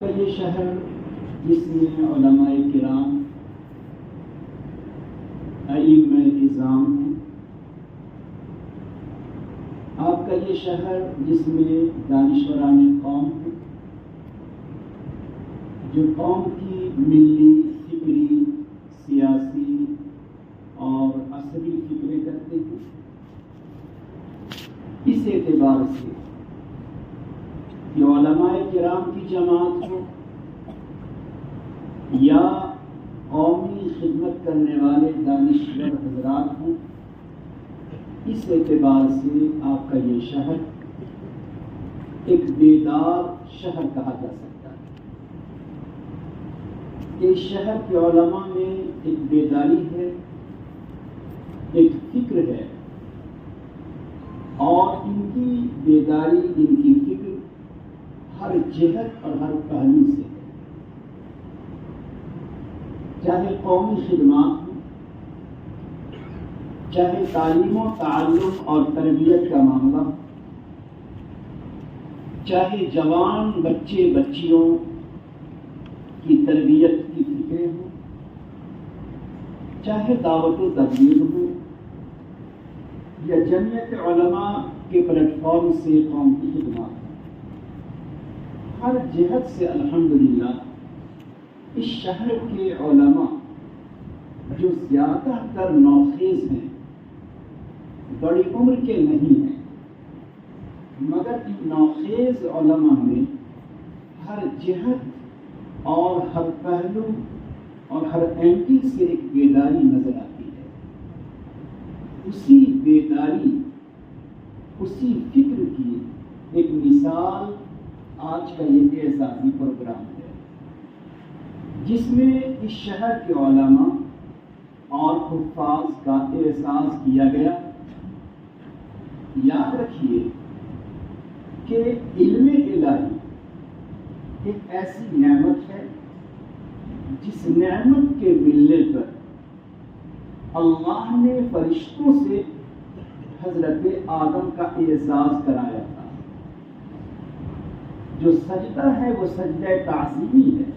یہ شہر جس میں علماء کرام ائمہ اعظام ہیں، آپ کا یہ شہر جس میں دانشوران قوم ہیں جو قوم کی ملی، فکری، سیاسی اور عصری فکریں کرتے ہیں، اس اعتبار سے کہ علماء کرام کی جماعت ہو یا قومی خدمت کرنے والے دانشور حضرات ہوں، اس اعتبار سے آپ کا یہ شہر ایک بیدار شہر کہا جا سکتا ہے۔ اس شہر کے علماء میں ایک بیداری ہے، ایک فکر ہے، اور ان کی بیداری، ان کی فکر ہر جہت اور ہر پہلو سے ہے، چاہے قومی خدمات ہوں، چاہے تعلیم و تعلم اور تربیت کا معاملہ ہو، چاہے جوان بچے بچیوں کی تربیت کی فکریں ہوں، چاہے دعوت و تبلیغ ہو یا جمعیت علماء کے پلیٹ فارم سے قوم کی خدمات، ہر جہت سے الحمدللہ اس شہر کے علماء جو زیادہ تر نوخیز ہیں، بڑی عمر کے نہیں ہیں، مگر ان نوخیز علماء میں ہر جہت اور ہر پہلو اور ہر اینگل سے ایک بیداری نظر آتی ہے۔ اسی بیداری، اسی فکر کی ایک مثال آج کا یہ اعزازی پروگرام ہے، جس میں اس شہر کے علماء اور حفاظ کا احساس کیا گیا۔ یاد رکھیے کہ علم الہی ایک ایسی نعمت ہے جس نعمت کے ملنے پر اللہ نے فرشتوں سے حضرت آدم کا اعزاز کرایا تھا۔ جو سجدہ ہے وہ سجدہ تعظیمی ہے۔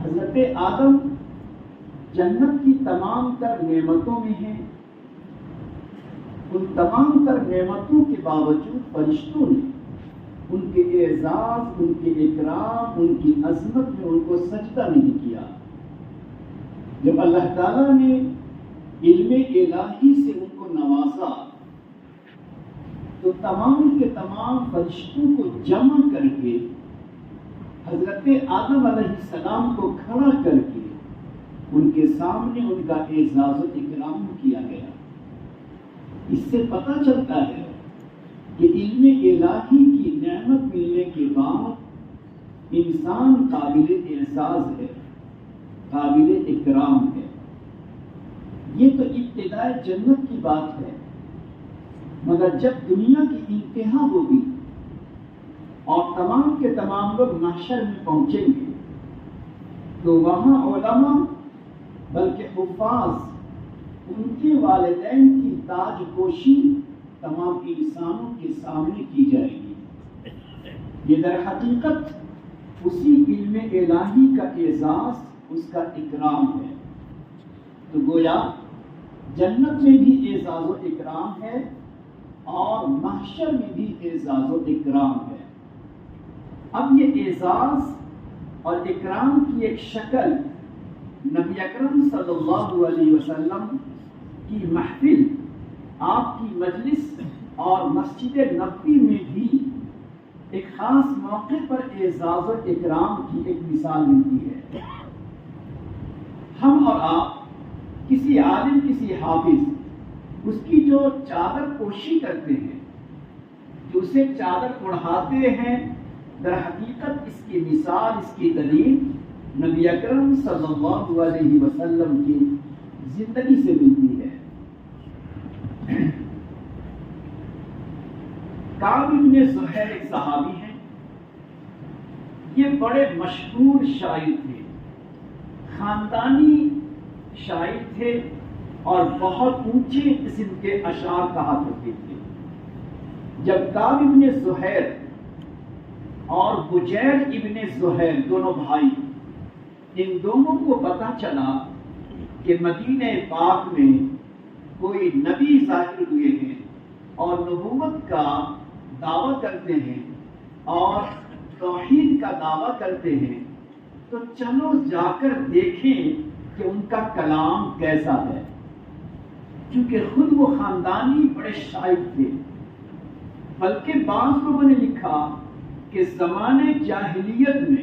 حضرت آدم جنت کی تمام تر نعمتوں میں ہیں، ان تمام تر نعمتوں کے باوجود فرشتوں نے ان کے اعزاز، ان کے اکرام، ان کی عظمت میں ان کو سجدہ نہیں کیا۔ جب اللہ تعالیٰ نے علم الہی سے ان کو نوازا تو تمام کے تمام فرشتوں کو جمع کر کے حضرت آدم علیہ السلام کو کھڑا کر کے ان کے سامنے ان کا اعزاز و اکرام کیا گیا۔ اس سے پتہ چلتا ہے کہ علم الہی کی نعمت ملنے کے بعد انسان قابل اعزاز ہے، قابل اکرام ہے۔ یہ تو ابتدائے جنت کی بات ہے، مگر جب دنیا کی انتہا ہوگی اور تمام کے تمام لوگ محشر میں پہنچیں گے تو وہاں علماء بلکہ حفاظ، ان کے والدین کی تاج پوشی تمام انسانوں کے سامنے کی جائے گی۔ یہ در حقیقت اسی علم الہی کا اعزاز، اس کا اکرام ہے۔ تو گویا جنت میں بھی اعزاز و اکرام ہے اور محشر میں بھی اعزاز و اکرام ہے۔ اب یہ اعزاز اور اکرام کی ایک شکل نبی اکرم صلی اللہ علیہ وسلم کی محفل، آپ کی مجلس اور مسجد نبوی میں بھی ایک خاص موقع پر اعزاز و اکرام کی ایک مثال ملتی ہے۔ ہم اور آپ کسی عالم، کسی حافظ، اس کی جو چادر پوشی کرتے ہیں، جو اسے چادر اڑھاتے ہیں، در حقیقت اس کی مثال، اس کی دلیل نبی اکرم صلی اللہ علیہ وسلم کی زندگی سے ملتی ہے۔ کعب بن زہیر ایک صحابی ہیں، یہ بڑے مشہور شاعر تھے، خاندانی شاعر تھے اور بہت اونچے قسم کے اشعار کہا کرتے تھے۔ جب کعب بن زہیر اور بجیل ابن زہیر دونوں بھائی، ان دونوں کو پتا چلا کہ مدینہ پاک میں کوئی نبی ظاہر ہوئے ہیں اور نبوت کا دعویٰ کرتے ہیں اور توحید کا دعویٰ کرتے ہیں، تو چلو جا کر دیکھیں کہ ان کا کلام کیسا ہے، کیونکہ خود وہ خاندانی بڑے شاعر تھے۔ بلکہ بعض لوگوں نے لکھا کہ زمانے جاہلیت میں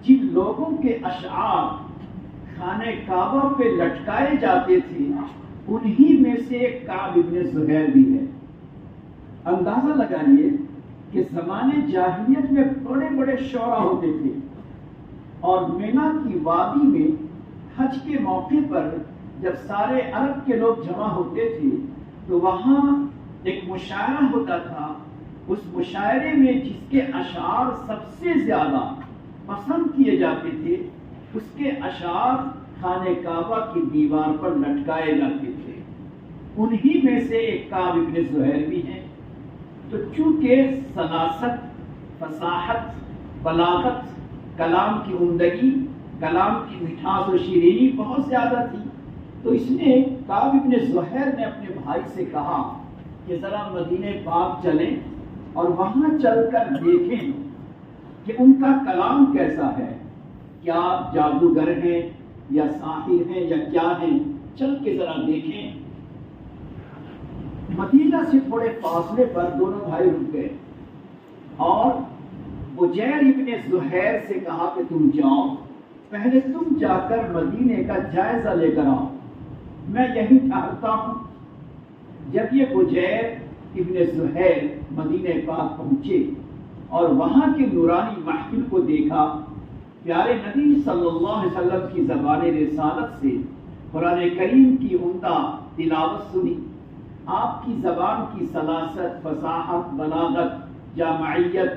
جن لوگوں کے اشعار خانہ کعبہ پہ لٹکائے جاتے تھے انہی میں سے ایک کعب ابن زہیر بھی ہے۔ اندازہ لگائیے کہ زمانے جاہلیت میں بڑے بڑے شعراء ہوتے تھے، اور مینا کی وادی میں حج کے موقع پر جب سارے عرب کے لوگ جمع ہوتے تھے تو وہاں ایک مشاعرہ ہوتا تھا۔ اس مشاعرے میں جس کے اشعار سب سے زیادہ پسند کیے جاتے تھے اس کے اشعار خانہ کعبہ کی دیوار پر لٹکائے جاتے تھے، انہی میں سے ایک کعب ابن زہیر بھی ہیں۔ تو چونکہ سلاست، فصاحت، بلاغت، کلام کی عمدگی، کلام کی مٹھاس و شیرینی بہت زیادہ تھی، تو اس نے کعب ابن زہیر نے اپنے بھائی سے کہا کہ ذرا مدینہ پاک چلیں اور وہاں چل کر دیکھیں کہ ان کا کلام کیسا ہے، کیا جادوگر ہیں یا ساحر ہیں یا کیا ہیں، چل کے ذرا دیکھیں۔ مدینہ سے تھوڑے فاصلے پر دونوں بھائی رک گئے اور بجیل ابن زہیر سے کہا کہ تم جاؤ، پہلے تم جا کر مدینے کا جائزہ لے کر آؤ، میں یہیں ٹھہرتا ہوں۔ جب یہ بجیل ابن زہیر مدینہ پاک پہنچے اور وہاں کے نورانی محفل کو دیکھا، پیارے نبی صلی اللہ علیہ وسلم کی زبان رسالت سے قرآن کریم کی عمدہ تلاوت سنی، آپ کی زبان کی سلاست، فصاحت، بلاغت، جامعیت،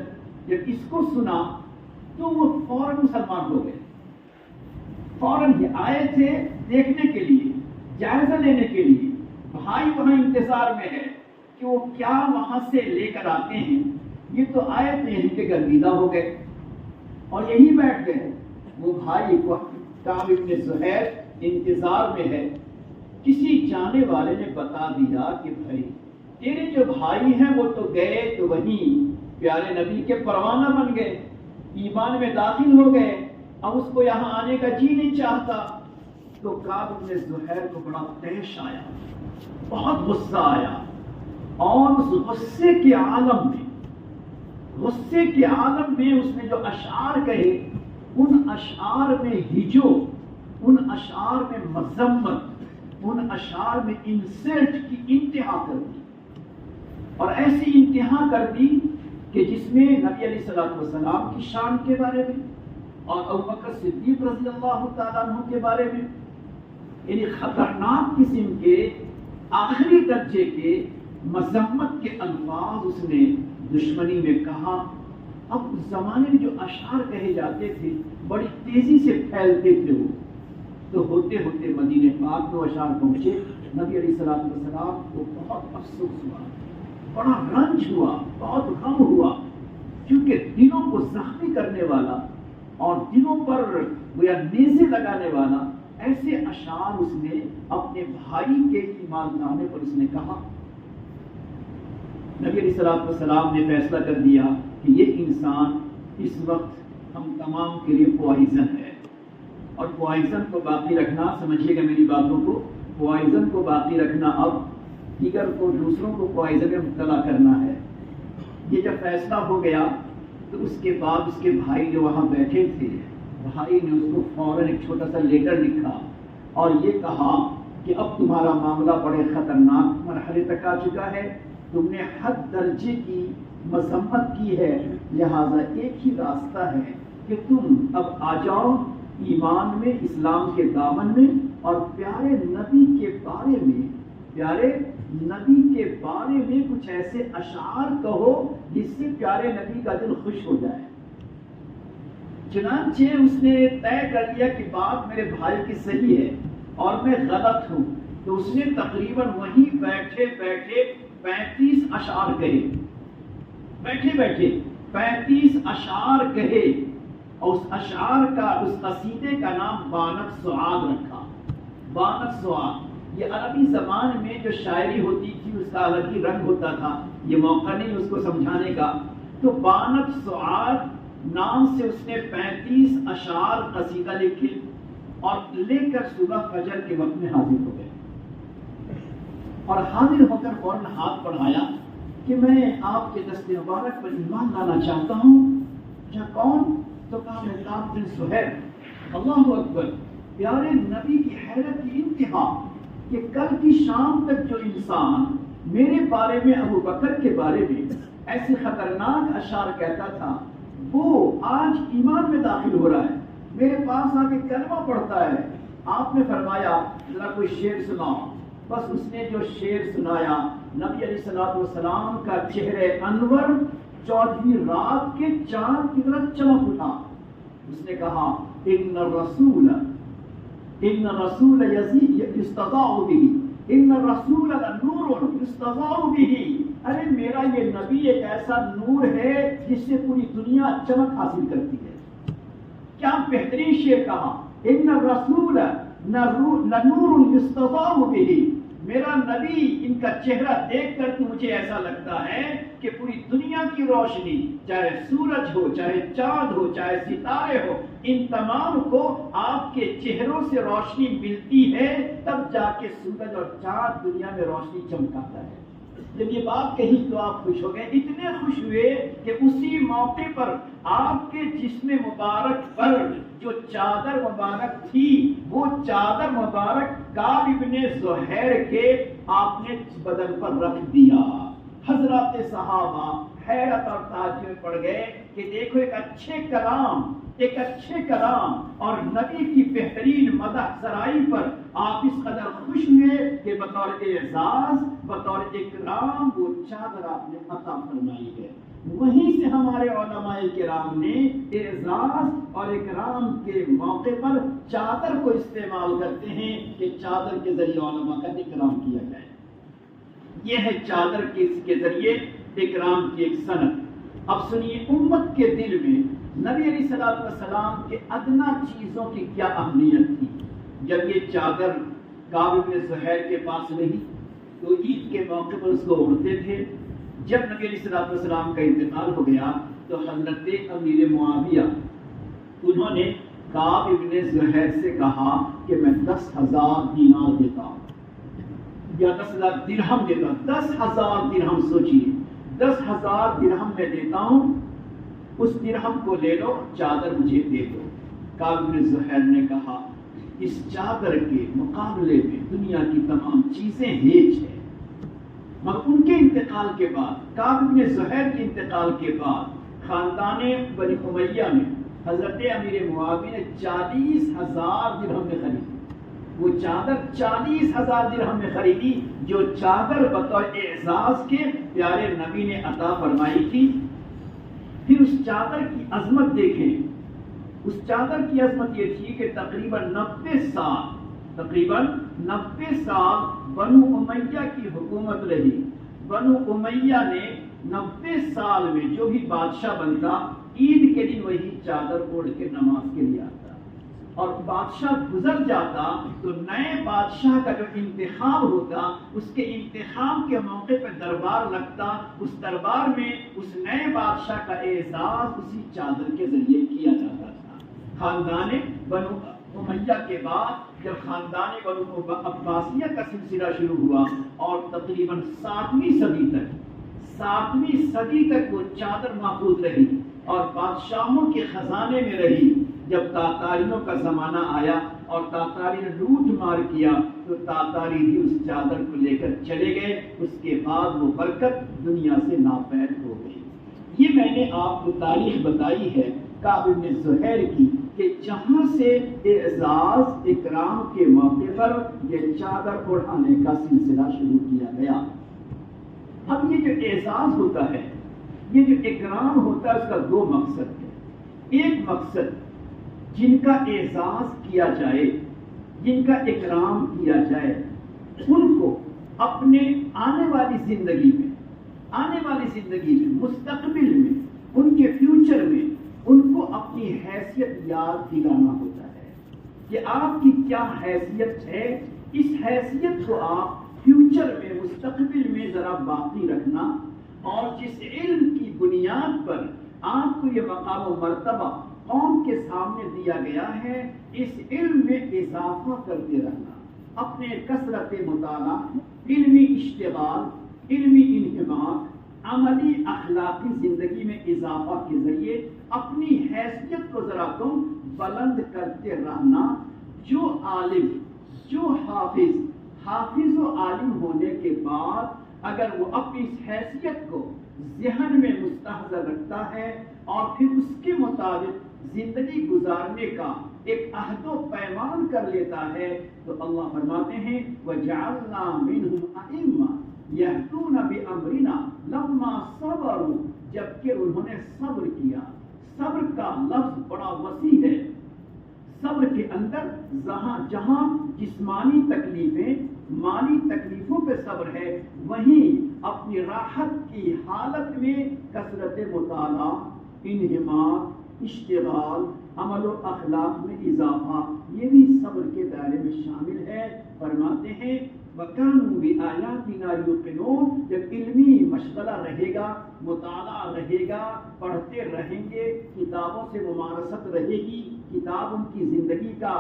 جب اس کو سنا تو وہ فوراً مسلمان ہو گئے، فوراً یہ آئے تھے دیکھنے کے لیے، جائزہ لینے کے لیے۔ بھائی وہاں انتظار میں ہے کہ وہ کیا وہاں سے لے کر آتے ہیں، یہ تو آئے تھے یہیں کے گرویدہ ہو گئے اور یہی بیٹھ گئے۔ وہ بھائی کعب ابن زہیر انتظار میں ہے، کسی جانے والے نے بتا دیا کہ بھائی تیرے جو بھائی ہیں وہ تو گئے تو وہیں پیارے نبی کے پروانہ بن گئے، ایمان میں داخل ہو گئے، اب اس کو یہاں آنے کا جی نہیں چاہتا۔ تو کعب ابن زہیر کو بڑا طیش آیا، بہت غصہ آیا، اور اس غصے کے عالم میں اس نے جو اشعار کہے، ان اشعار میں ہجو، ان اشعار میں مذمت، ان اشعار میں انسلٹ کی انتہا کر دی، اور ایسی انتہا کر دی کہ جس میں نبی علیہ السلام کی شان کے بارے میں اور ابوبکر صدیق رضی اللہ تعالیٰ عنہ کے بارے میں، یعنی خطرناک قسم کے آخری درجے کے مذمت کے الفاظ اس نے دشمنی میں کہا۔ اب اس زمانے میں جو اشعار کہے جاتے تھے بڑی تیزی سے پھیلتے تھے، وہ تو ہوتے ہوتے مدینہ پاک میں اشعار پہنچے۔ نبی علیہ السلام کو بہت افسوس ہوا، بڑا رنج ہوا، بہت غم ہوا، کیونکہ دلوں کو زخمی کرنے والا اور دلوں پر گویا نیزے لگانے والا ایسے اشعار اس نے اپنے بھائی کے ایمان لانے پر اس نے کہا۔ نبی علیہ السلام نے فیصلہ کر دیا کہ یہ انسان اس وقت ہم تمام کے لیے پوائزن ہے، اور پوائزن کو باقی رکھنا، سمجھیے گا میری باتوں کو، پوائزن کو باقی رکھنا اب دیگر کو، دوسروں کو پوائزن میں مبتلا کرنا ہے۔ یہ جب فیصلہ ہو گیا تو اس کے بعد اس کے بھائی جو وہاں بیٹھے تھے، بھائی نے اس کو فوراً ایک چھوٹا سا لیٹر لکھا اور یہ کہا کہ اب تمہارا معاملہ بڑے خطرناک مرحلے تک آ چکا ہے، تم نے حد درجے کی مذمت کی ہے، لہٰذا ایک ہی راستہ ہے کہ تم اب آ جاؤ ایمان میں، اسلام کے دامن میں، اور پیارے نبی کے بارے میں کچھ ایسے اشعار کہو جس سے پیارے نبی کا دل خوش ہو جائے۔ چنانچہ اس نے طے کر لیا کہ بات میرے بھائی کی صحیح ہے اور میں غلط ہوں، تو اس نے تقریباً وہیں بیٹھے بیٹھے 35 اشعار کہے، بیٹھے بیٹھے 35 اشعار کہے اور اس اشعار کا اس قصیدے کا نام بانت سعاد رکھا. بانت سعاد یہ عربی زبان میں جو شاعری ہوتی تھی اس کا الگ ہی رنگ ہوتا تھا، یہ موقع نہیں اس کو سمجھانے کا. تو بانت سعاد نام سے اس نے 35 اشعار قصیدہ لکھے اور لے کر صبح فجر کے وقت میں حاضر ہو گئے اور حاضر ہو کر فوراً ہاتھ بڑھایا کہ میں آپ کے دست مبارک پر ایمان لانا چاہتا ہوں. کیا کون؟ تو کہا میں کعب بن زہیر. اللہ اکبر! پیارے نبی کی حیرت کی انتہا کہ کل کی شام تک جو انسان میرے بارے میں، ابو بکر کے بارے میں ایسے خطرناک اشعار کہتا تھا، وہ آج ایمان میں داخل ہو رہا ہے، میرے پاس آ کے کلمہ پڑھتا ہے. آپ نے فرمایا ذرا کوئی شعر سناؤ. بس اس نے جو شعر سنایا، نبی علیہ الصلوۃ والسلام کا چہرے انور 14ویں رات کے چاند کی طرح چمک اٹھا. اس نے کہا ان الرسول یستضاء به، ان الرسول لنور یستضاء به. ارے میرا یہ نبی ایک ایسا نور ہے جس سے پوری دنیا چمک حاصل کرتی ہے. کیا بہترین شعر کہا، ان الرسول لنور یستضاء به. میرا نبی ان کا چہرہ دیکھ کر تو مجھے ایسا لگتا ہے کہ پوری دنیا کی روشنی، چاہے سورج ہو، چاہے چاند ہو، چاہے ستارے ہو، ان تمام کو آپ کے چہروں سے روشنی ملتی ہے، تب جا کے سورج اور چاند دنیا میں روشنی چمکاتا ہے. جب یہ بات کہی تو آپ خوش ہو گئے، اتنے خوش ہوئے کہ اسی موقع پر آپ کے جسم مبارک پر جو چادر مبارک تھی، وہ چادر مبارک کعب ابن زہیر کے آپ نے بدن پر رکھ دیا. حضرات صحابہ حیرت اور تعجب میں پڑ گئے کہ دیکھو ایک اچھے کلام اور نبی کی بہترین مدح سرائی پر آپ اس قدر خوش ہوئے کہ بطور اعزاز، بطور اکرام وہ چادر آپ نے عطا فرمائی ہے. وہیں سے ہمارے علماء کرام نے اعزاز اور اکرام کے موقع پر چادر کو استعمال کرتے ہیں کہ چادر کے ذریعے علماء کا اکرام کیا جائے. یہ ہے چادر کے ذریعے اکرام کی ایک سند. اب سنیے امت کے دل میں نبی علیہ الصلوۃ والسلام کے ادنا چیزوں کی کیا اہمیت تھی. جب یہ چادر کعب بن زہیر کے پاس رہی تو عید کے موقع پر اس کو اوڑھتے تھے. جب نبی علیہ الصلوۃ والسلام کا انتقال ہو گیا تو حضرت امیر معاویہ انہوں نے کعب بن زہیر سے کہا کہ میں 10,000 دینار دیتا ہوں یا 10,000 درہم دیتا ہوں. 10,000 درہم، سوچیے 10,000 درہم میں دیتا ہوں، اس درہم کو لے لو، چادر مجھے دے دو. کعب بن زہیر نے کہا اس چادر کے مقابلے میں دنیا کی تمام چیزیں ہیچ ہے. مگر ان کے انتقال کے بعد، کعب بن زہیر کے انتقال کے بعد خاندان بنی امیہ میں حضرت امیر معاویہ نے 40,000 درہم میں خریدی. وہ چادر 40,000 درہم میں خریدی جو چادر بطور اعزاز کے پیارے نبی نے عطا فرمائی تھی. پھر اس چادر کی عظمت دیکھیں. اس چادر کی عظمت یہ تھی کہ تقریباً 90 سال بنو امیہ کی حکومت رہی. بنو امیہ نے 90 سال میں جو بھی بادشاہ بنتا عید کے دن وہی چادر اوڑھ کے نماز کے لیے آتا، اور بادشاہ گزر جاتا تو نئے بادشاہ کا جو انتخاب ہوتا، اس کے انتخاب کے موقع پہ دربار لگتا. اس دربار میں اس نئے بادشاہ کا اعزاز اسی چادر کے ذریعے کیا جاتا تھا. خاندان بنو امیہ کے بعد جب خاندان بنو عباسیہ کا سلسلہ شروع ہوا اور تقریباً 7ویں صدی تک وہ چادر محفوظ رہی اور بادشاہوں کے خزانے میں رہی. جب تاتاریوں کا زمانہ آیا اور تاتاری نے لوٹ مار کیا تو تاتاری بھی اس چادر کو لے کر چلے گئے. اس کے بعد وہ برکت دنیا سے ناپید ہو گئی. یہ میں نے آپ کو تاریخ بتائی ہے کعب بن زہیر کی کہ جہاں سے اعزاز اکرام کے موقع پر یہ چادر اڑھانے کا سلسلہ شروع کیا گیا. اب یہ جو اعزاز ہوتا ہے، یہ جو اکرام ہوتا ہے، اس کا 2 مقصد ہے. ایک مقصد جن کا اعزاز کیا جائے، جن کا اکرام کیا جائے، ان کو اپنے آنے والی زندگی میں مستقبل میں ان کے فیوچر میں ان کو اپنی حیثیت یاد دلانا ہوتا ہے کہ آپ کی کیا حیثیت ہے. اس حیثیت کو آپ فیوچر میں مستقبل میں ذرا باقی رکھنا، اور جس علم کی بنیاد پر آپ کو یہ مقام و مرتبہ قوم کے سامنے دیا گیا ہے، اس علم میں اضافہ کرتے رہنا. اپنے کثرت مطالعہ، علمی اشتغال، علمی انہماک، عملی اخلاقی زندگی میں اضافہ کے ذریعے اپنی حیثیت کو ذرا تم بلند کرتے رہنا. جو عالم، جو حافظ و عالم ہونے کے بعد اگر وہ اپنی اس حیثیت کو ذہن میں مستحضر رکھتا ہے اور پھر اس کے مطابق زندگی گزارنے کا ایک عہد و پیمان کر لیتا ہے، تو اللہ فرماتے ہیں وَجَعَلْنَا مِنْهُمْ أَئِمَّةً يَهْدُونَ بِأَمْرِنَا لَمَّا صَبَرُوا، جبکہ انہوں نے صبر کیا. صبر کا لفظ بڑا وسیع ہے. صبر کے اندر جہاں جسمانی تکلیفیں، مالی تکلیفوں پہ صبر ہے، وہیں اپنی راحت کی حالت میں کثرت مطالعہ، انہماک، اشتغال، عمل و اخلاق میں اضافہ، یہ بھی صبر کے دائرے میں شامل ہے. فرماتے ہیں وَكَانُوا بِآيَاتِنَا يُوقِنُونَ، جب علمی مشغلہ رہے گا، مطالعہ رہے گا، پڑھتے رہیں گے، کتابوں سے ممارست رہے گی، کتاب ان کی زندگی کا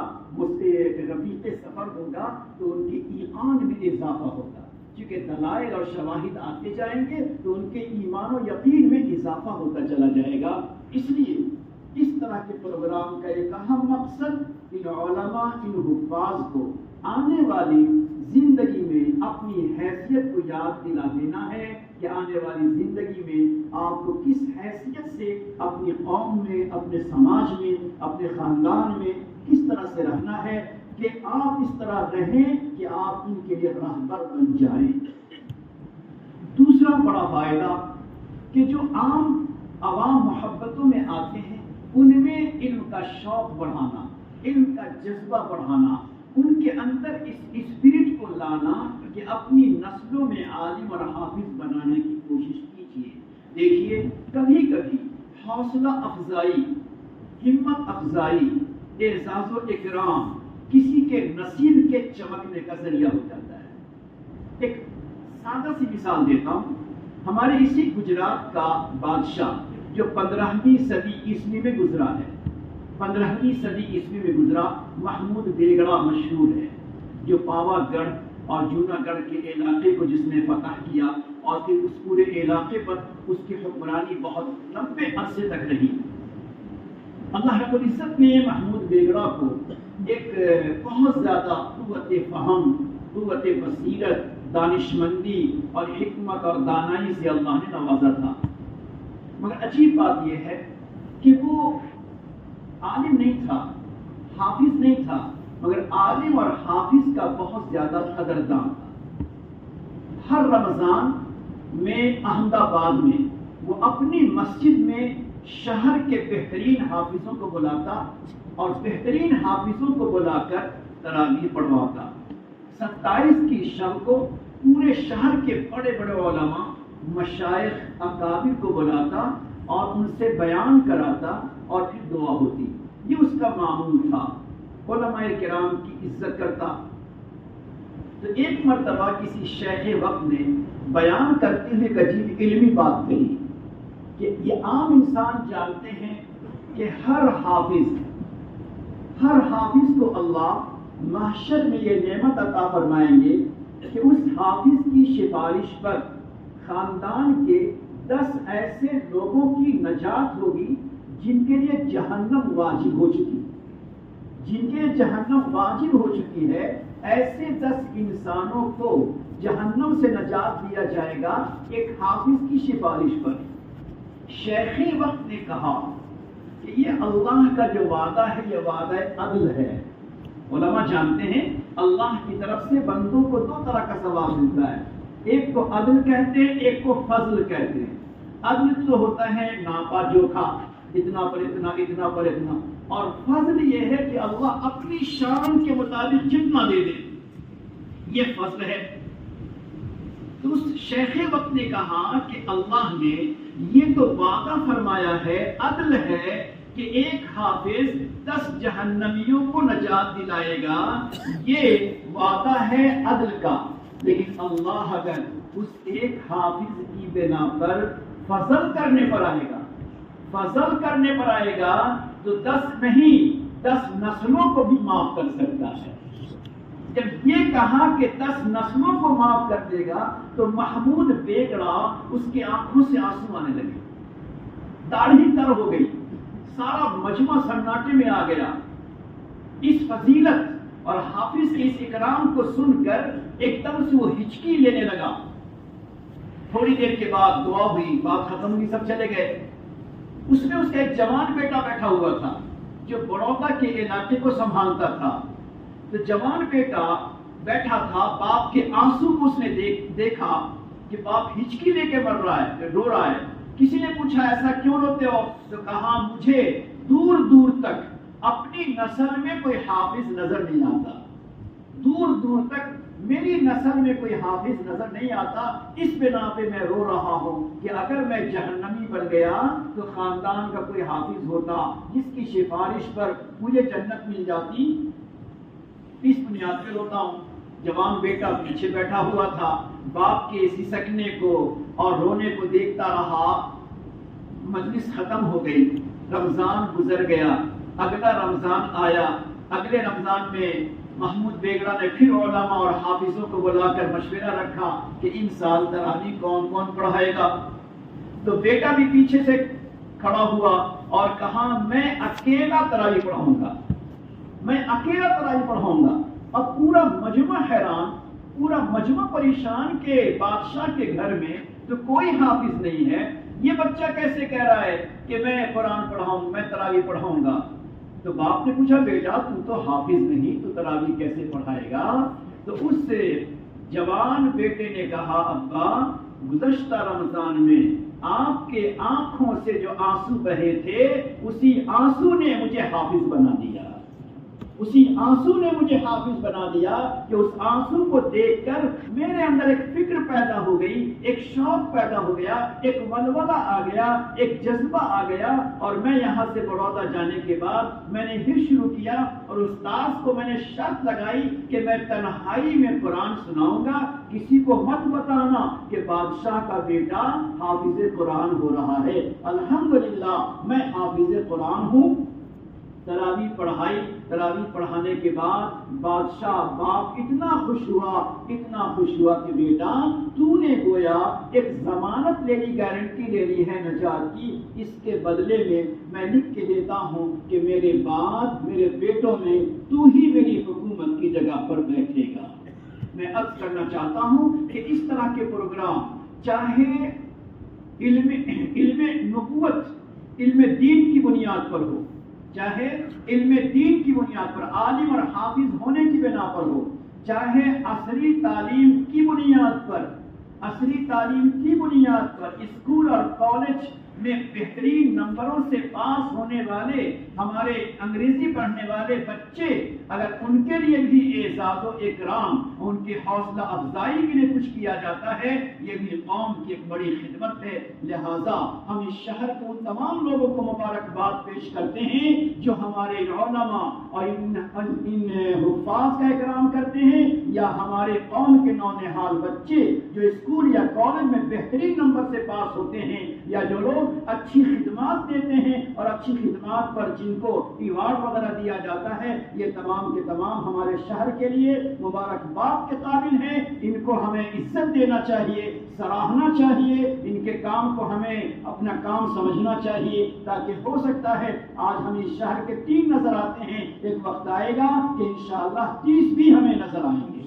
رفیق سفر ہوگا، تو ان کے ایمان میں اضافہ ہوگا. چونکہ دلائل اور شواہد آتے جائیں گے تو ان کے ایمان و یقین میں اضافہ ہوتا چلا جائے گا. اس لیے اس طرح کے پروگرام کا ایک اہم مقصد ان علماء، ان حفاظ کو آنے والی زندگی میں اپنی حیثیت کو یاد دلا دینا ہے کہ آنے والی زندگی میں آپ کو کس حیثیت سے اپنی قوم میں، اپنے سماج میں، اپنے خاندان میں کس طرح سے رہنا ہے کہ آپ اس طرح رہیں کہ آپ ان کے لیے راہبر بن جائیں. دوسرا بڑا فائدہ کہ جو عوام محبتوں میں آتے ہیں ان میں علم کا شوق بڑھانا، علم کا جذبہ بڑھانا، ان کے اندر اس اسپرٹ کو لانا کہ اپنی نسلوں میں عالم اور حافظ بنانے کی کوشش کیجیے. دیکھیے کبھی کبھی حوصلہ افزائی، ہمت افزائی، اعزاز و اکرام کسی کے نصیب کے چمکنے کا ذریعہ ہو جاتا ہے. ایک سادہ سی مثال دیتا ہوں. ہمارے اسی گجرات کا بادشاہ جو 15ویں صدی عیسوی میں گزرا ہے، 15ویں صدی عیسوی میں گزرا، محمود بیگڑا مشہور ہے، جو پاوا گڑھ اور جونا گڑھ کے علاقے کو جس نے فتح کیا اور پھر اس پورے علاقے پر اس کی حکمرانی بہت لمبے عرصے تک رہی. اللہ رب العزت نے محمود بیگڑا کو ایک بہت زیادہ قوت فہم، قوت بصیرت، دانشمندی اور حکمت اور دانائی سے اللہ نے نوازا تھا. مگر عجیب بات یہ ہے کہ وہ عالم نہیں تھا، حافظ نہیں تھا، مگر عالم اور حافظ کا بہت زیادہ قدردان تھا. ہر رمضان میں احمد آباد میں وہ اپنی مسجد میں شہر کے بہترین حافظوں کو بلاتا اور بہترین حافظوں کو بلا کر تراویح پڑھواتا. 27 کی شب کو پورے شہر کے بڑے بڑے علماء، مشائخ، اکابر کو بلاتا اور ان سے بیان کراتا اور پھر دعا ہوتی. یہ اس کا معمول تھا. علماء کرام کی عزت کرتا. تو ایک مرتبہ کسی شیخ وقت نے بیان کرتے ہوئے ایک عجیب علمی بات کہی کہ یہ عام انسان جانتے ہیں کہ ہر حافظ کو اللہ محشر میں یہ نعمت عطا فرمائیں گے کہ اس حافظ کی سفارش پر خاندان کے 10 ایسے لوگوں کی نجات ہوگی جن کے لیے جہنم واجب ہو چکی ہے. ایسے 10 انسانوں کو جہنم سے نجات دیا جائے گا ایک حافظ کی سفارش پر. شیخ وقت نے کہا کہ یہ اللہ کا جو وعدہ ہے یہ وعدہ عدل ہے. علماء جانتے ہیں اللہ کی طرف سے بندوں کو 2 طرح کا ثواب ملتا ہے. ایک کو عدل کہتے ہیں، ایک کو فضل کہتے ہیں. عدل تو ہوتا ہے ناپا جوکھا، اتنا پر اتنا، اتنا پر اتنا، اور فضل یہ ہے کہ اللہ اپنی شان کے مطابق جتنا دے دے، یہ فضل ہے. تو اس شیخ وقت نے کہا کہ اللہ نے یہ تو وعدہ فرمایا ہے، عدل ہے کہ ایک حافظ 10 جہنمیوں کو نجات دلائے گا، یہ وعدہ ہے عدل کا۔ لیکن اللہ اگر اس ایک حافظ کی بنا پر فضل کرنے پر آئے گا، فضل کرنے پر آئے گا تو 10 نہیں 10 نسلوں کو بھی معاف کر سکتا ہے۔ جب یہ کہا کہ 10 نسلوں کو معاف کر دے گا تو محمود بیگڑا اس کی آنکھوں سے آنسو آنے لگے، داڑھی تر ہو گئی، سارا مجمع سناٹے میں آ گیا۔ اس فضیلت اور حافظ کے اس اکرام کو سن کر ایک دم سے وہ ہچکی لینے لگا۔ تھوڑی دیر کے بعد دعا ہوئی، بات ختم ہوئی، سب چلے گئے۔ اس میں اس کا ایک جوان بیٹا بیٹھا ہوا تھا جو بڑودا کے علاقے کو سنبھالتا تھا۔ تو جوان بیٹا بیٹھا تھا، باپ کے آنسو کو اس نے دیکھا کہ باپ ہچکی لے کے مر رہا ہے، رو رہا ہے۔ کسی نے پوچھا ایسا کیوں روتے ہو؟ تو کہا مجھے دور دور تک اپنی نسل میں کوئی حافظ نظر نہیں آتا، دور دور تک میری نسل میں کوئی حافظ نظر نہیں آتا، اس بنا پہ میں رو رہا ہوں کہ اگر میں جہنمی بن گیا تو خاندان کا کوئی حافظ ہوتا جس کی سفارش پر مجھے جنت مل جاتی، اس بنیاد پہ روتا ہوں۔ جوان بیٹا پیچھے بیٹھا ہوا تھا، باپ کے سسکنے کو اور رونے کو دیکھتا رہا۔ مجلس ختم ہو گئی، رمضان گزر گیا، اگلا رمضان آیا۔ اگلے رمضان میں محمود بیگڑا نے پھر علماء اور حافظوں کو بلا کر مشورہ رکھا کہ ان سال تراویح کون کون پڑھائے گا؟ تو بیٹا بھی پیچھے سے کھڑا ہوا اور کہا میں اکیلا تراویح پڑھاؤں گا، میں اکیلا تراویح پڑھاؤں گا۔ اب پورا مجمع حیران، پورا مجمع پریشان کہ بادشاہ کے گھر میں تو کوئی حافظ نہیں ہے، یہ بچہ کیسے کہہ رہا ہے کہ میں قرآن پڑھاؤں، میں تراویح پڑھاؤں گا؟ تو باپ نے پوچھا بیٹا تو حافظ نہیں، تو تراویح کیسے پڑھائے گا؟ تو اس سے جوان بیٹے نے کہا ابا گزشتہ رمضان میں آپ کے آنکھوں سے جو آنسو بہے تھے اسی آنسو نے مجھے حافظ بنا دیا، اسی آنسو نے مجھے حافظ بنا دیا کہ اس آنسو کو دیکھ کر میرے اندر ایک فکر پیدا ہو گئی، ایک شوق پیدا ہو گیا، ایک ولولہ آ گیا، ایک جذبہ آ گیا، اور میں یہاں سے بڑودا جانے کے بعد میں نے پھر شروع کیا اور استاذ کو میں نے شرط لگائی کہ میں تنہائی میں قرآن سناؤں گا، کسی کو مت بتانا کہ بادشاہ کا بیٹا حافظ قرآن ہو رہا ہے۔ الحمدللہ میں حافظ قرآن ہوں۔ تراویح پڑھائی، تراویح پڑھانے کے بعد بادشاہ باپ اتنا خوش ہوا کہ بیٹا تو نے گویا ایک ضمانت لے لی، گارنٹی لے لی ہے نجات کی، اس کے بدلے میں لکھ کے دیتا ہوں کہ میرے بعد میرے بیٹوں میں تو ہی میری حکومت کی جگہ پر بیٹھے گا۔ میں عرض کرنا چاہتا ہوں کہ اس طرح کے پروگرام چاہے علم نبوت، علم دین کی بنیاد پر ہو، چاہے علم دین کی بنیاد پر عالم اور حافظ ہونے کی بنا پر ہو، چاہے عصری تعلیم کی بنیاد پر، عصری تعلیم کی بنیاد پر اسکول اور کالج میں بہترین نمبروں سے پاس ہونے والے ہمارے انگریزی پڑھنے والے بچے، اگر ان کے لیے بھی اعزاز و اکرام، ان کی حوصلہ افزائی کے لیے کچھ کیا جاتا ہے، یہ بھی قوم کی ایک بڑی خدمت ہے۔ لہذا ہم اس شہر کو ان تمام لوگوں کو مبارکباد پیش کرتے ہیں جو ہمارے علماء اور ان حفاظ کا اکرام کرتے ہیں، یا ہمارے قوم کے نونہال بچے جو اسکول یا کالج میں بہترین نمبر سے پاس ہوتے ہیں، یا جو لوگ اچھی خدمات دیتے ہیں اور اچھی خدمات پر جن کو ایوارڈ وغیرہ دیا جاتا ہے، یہ تمام کے تمام ہمارے شہر کے لیے مبارکباد کے قابل ہیں۔ ان کو ہمیں عزت دینا چاہیے، سراہنا چاہیے، ان کے کام کو ہمیں اپنا کام سمجھنا چاہیے، تاکہ ہو سکتا ہے آج ہم اس شہر کے 3 نظر آتے ہیں، ایک وقت آئے گا کہ انشاءاللہ 30 بھی ہمیں نظر آئیں گے۔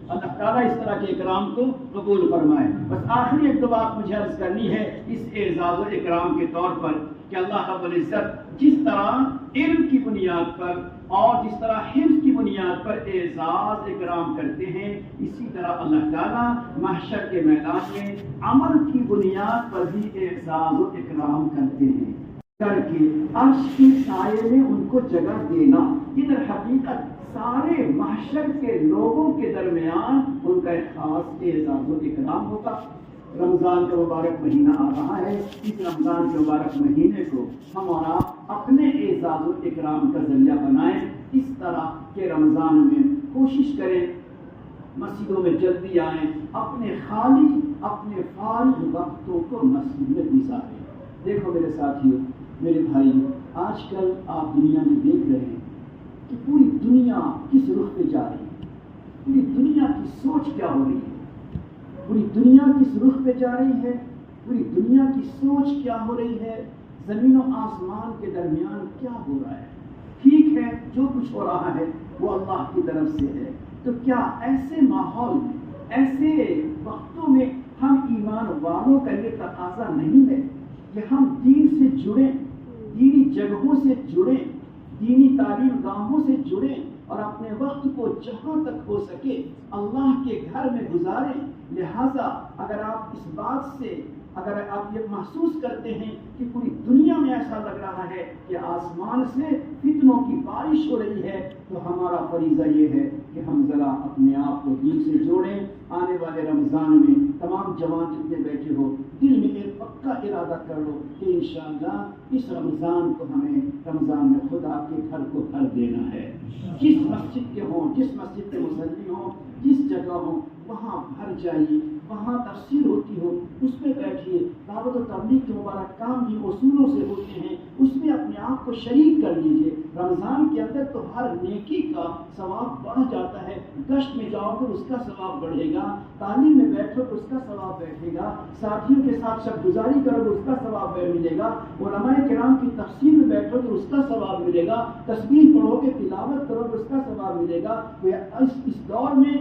اللہ تعالیٰ اس طرح کے اکرام کو قبول فرمائے۔ بس آخری ایک دو بات مجھے عرض کرنی ہے اس اعزاز و اکرام کے طور پر کہ اللہ رب العزت جس طرح علم کی بنیاد پر اور جس طرح حفظ کی بنیاد پر اعزاز اکرام کرتے ہیں، اسی طرح اللہ تعالیٰ محشر کے میدان میں عمل کی بنیاد پر بھی اعزاز و اکرام کرتے ہیں، کر کے عرش کے سائے میں ان کو جگہ دینا۔ ادھر حقیقت سارے محشر کے لوگوں کے درمیان ان کا ایک خاص اعزاز و اکرام ہوگا۔ رمضان کا مبارک مہینہ آ رہا ہے. اس رمضان کے مبارک مہینے کو ہم اور آپ اپنے اعزاز و اکرام کا ذریعہ بنائیں. اس طرح کے رمضان میں کوشش کریں مسجدوں میں جلدی آئیں, اپنے فارغ وقتوں کو مسجد میں گزاریں. دیکھو میرے ساتھیوں, میرے بھائی, آج کل آپ دنیا میں دیکھ رہے ہیں کہ پوری دنیا کس رخ پہ جا رہی ہے, پوری دنیا کی سوچ کیا ہو رہی ہے, پوری دنیا کس رخ پہ جا رہی ہے, پوری دنیا کی سوچ کیا ہو رہی ہے, زمین و آسمان کے درمیان کیا ہو رہا ہے. ٹھیک ہے, جو کچھ ہو رہا ہے وہ اللہ کی طرف سے ہے. تو کیا ایسے ماحول میں, ایسے وقتوں میں ہم ایمان والوں کا یہ تقاضا نہیں ہے کہ ہم دین سے جڑیں, دینی جگہوں سے جڑیں, دینی تعلیم گاہوں سے جڑیں اور اپنے وقت کو جہاں تک ہو سکے اللہ کے گھر میں گزاریں. لہذا اگر آپ اس بات سے اگر آپ یہ محسوس کرتے ہیں کہ پوری دنیا میں ایسا لگ رہا ہے کہ آسمان سے فتنوں کی بارش ہو رہی ہے, تو ہمارا فریضہ یہ ہے کہ ہم ذرا اپنے آپ کو دین سے جوڑیں. آنے والے رمضان میں تمام جوان جتنے بیٹھے ہو, دل میں ایک پکا ارادہ کر لو کہ انشاءاللہ اس رمضان کو ہمیں رمضان میں خدا کے گھر کو بھر دینا ہے. جس مسجد کے ہوں, جس مسجد کے مصلی ہوں, جس جگہ ہوں, وہاں بھر جائیے, وہاں تفسیر ہوتی ہو اس پہ بیٹھیے. دعوت و تبلیغ کے مبارک کام بھی اصولوں سے ہوتے ہیں, اس میں اپنے آپ کو شریک کر لیجیے. رمضان کے اندر تو ہر نیکی کا ثواب بڑھ جاتا ہے. گشت میں جاؤ تو اس کا ثواب بڑھے گا, تعلیم میں بیٹھو تو اس کا ثواب بیٹھے گا, ساتھیوں کے ساتھ شب گزاری کرو تو اس کا ثواب ملے گا, علماء کرام کی تفسیر میں بیٹھو تو اس کا ثواب ملے گا, تسبیح پڑھو کہ تلاوت کرو تو اس کا ثواب ملے گا. اس دور میں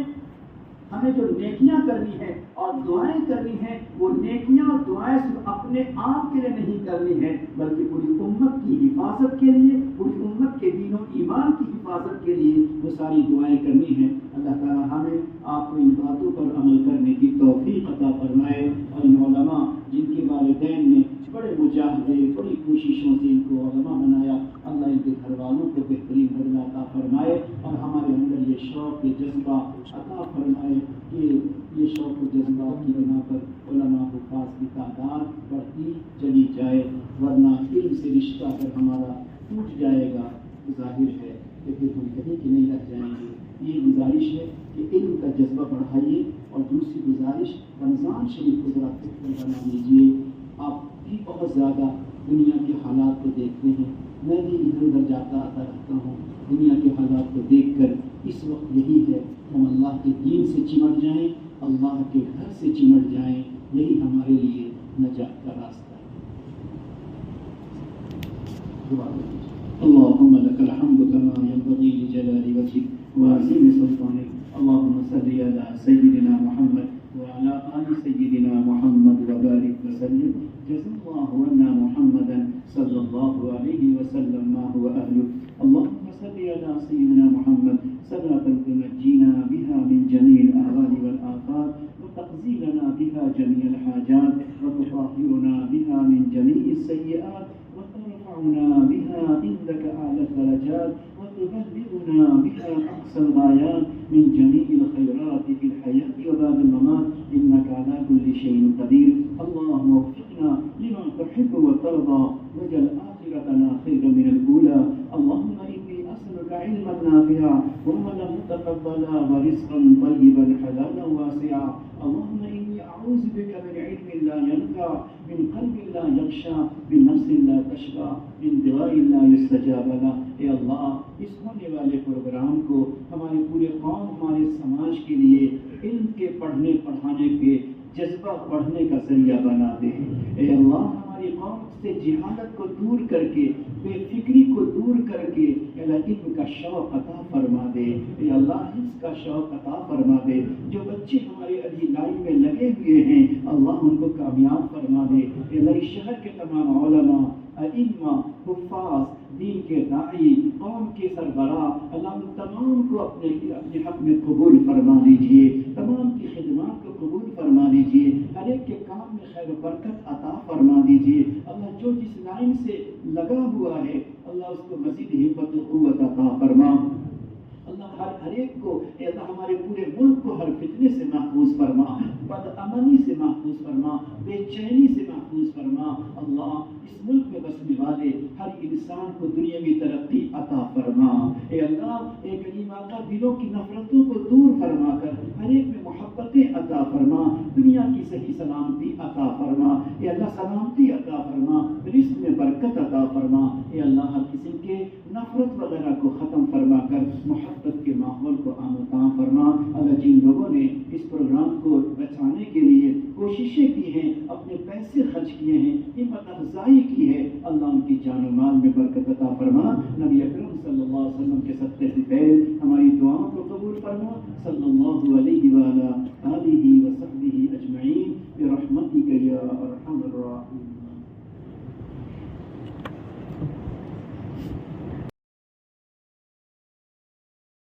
ہمیں جو نیکیاں کرنی ہے اور دعائیں کرنی ہیں, وہ نیکیاں اور دعائیں صرف اپنے آپ کے لیے نہیں کرنی ہے, بلکہ پوری امت کی حفاظت کے لیے, پوری امت کے دین و ایمان کی حفاظت کے لیے وہ ساری دعائیں کرنی ہیں. اللہ تعالیٰ ہمیں آپ کو ان باتوں پر عمل کرنے کی توفیق عطا فرمائے. اور ان علماء جن کے والدین نے بڑے مجاہدے, بڑی کوششوں سے ان کو علماء بنایا, اللہ ان کے گھر والوں کو بہترین بدلہ عطا فرمائے اور ہمارے اندر یہ شوق, یہ جذبہ عطا فرمائے کہ یہ شوق و جذبات کی بنا پر علماء حفاظ کی تعداد بڑھتی چلی جائے. ورنہ علم سے رشتہ اگر ہمارا ٹوٹ جائے گا تو ظاہر ہے کہ پھر ہم کہیں کہ نہیں رہ جائیں گے. یہ گزارش ہے کہ علم کا جذبہ بڑھائیے, اور دوسری گزارش رمضان شریف کو ذرا بہتر بنا لیجیے. آپ بھی بہت زیادہ دنیا کے حالات کو دیکھتے ہیں, میں بھی ادھر ادھر جاتا آتا رہتا ہوں. دنیا کے حالات کو دیکھ کر اس وقت یہی ہے کہ ہم اللہ کے دین سے چمٹ جائیں, اللہ کے گھر سے چمٹ جائیں. یہی ہمارے لیے نجات کا راستہ ہے. اللهم لك الحمد كما ينبغي لجلال وجهك وعظيم سلطانك. اللهم صل على سيدنا محمد وعلى آل سيدنا محمد وبارك وسلم. جزا الله عنا محمدا صلى الله عليه وسلم ما هو أهله. اللهم صل على سيدنا محمد صلاة تنجينا بها من جميع الأهوال والآفات, وتقضي لنا بها جميع الحاجات, وتطهرنا بها من جميع السيئات, وترفعنا بها عندك أعلى الدرجات, وتبلغنا بها أقصى الغايات من جميع الخيرات في الحياة وبعد الممات, إنك على كل شيء قدير. اللهم وفقنا لما تحب وترضى, واجعل آخرتنا خيرا من الأولى. اللهم إني أسألك علما نافعا وعملا متقبلا ورزقا طيبا حلالا واسعا. اللهم إني أعوذ بك من علم لا ينفع, من قلب لا يخشى, من نفس لا تشبع, من دعاء لا يستجاب له. اے اللہ, اس ہونے والے پروگرام کو ہمارے پورے قوم, ہمارے سماج کے لیے علم کے پڑھنے پڑھانے کے جذبہ بڑھنے کا ذریعہ بنا دے. اے اللہ, ہماری قوم سے جہالت کو دور کر کے, بے فکری کو دور کر کے علم کا شوق عطا فرما دے. اے اللہ, حفظ کا شوق عطا فرما دے. جو بچے ہمارے ابھی لائن میں لگے ہوئے ہیں, اللہ ان کو کامیاب فرما دے. اے اللہ, اس شہر کے تمام علماء, ائمہ, حفاظ, دین کے داعی, قوم کے سربراہ, اللہ ان تمام کو اپنے حق میں قبول فرما لیجیے. تمام کی خدمات کو قبول فرما لیجیے. ہر ایک کے کام میں خیر و برکت عطا فرما دیجیے. اللہ, جو جس لائن سے لگا ہوا ہے, اللہ اس کو مزید ہمت و قوت عطا فرما. اللہ ہر ایک کو اے اللہ ہمارے پورے ملک کو ہر فتنے سے محفوظ فرما، بد امنی سے محفوظ فرما، بے چینی سے محفوظ فرما۔ اللہ اس ملک میں بسنے والے ہر انسان کو دنیاوی ترقی عطا فرما۔ اے اللہ اے کریم اللہ دلوں کی نفرتوں کو دور فرما کر ہر ایک میں محبتیں عطا فرما، دنیا کی صحیح سلامتی عطا فرما۔ اے اللہ سلامتی عطا فرما، رزق میں برکت عطا فرما۔ اے اللہ ہر قسم کے نفرت وغیرہ کو ختم فرما کر محبت کے ماحول کو آمتام فرما۔ اللہ جن لوگوں نے اس پروگرام کو بچانے کے لیے کوششیں کی ہیں، اپنے پیسے خرچ کیے ہیں، ہمت افزائی کی ہے، اللہ ان کی جان و مال میں برکت عطا فرما۔ نبی اکرم صلی اللہ علیہ وسلم کے صدقے سے پہلے ہماری دعاؤں کو قبول فرما۔ صلی اللہ علیہ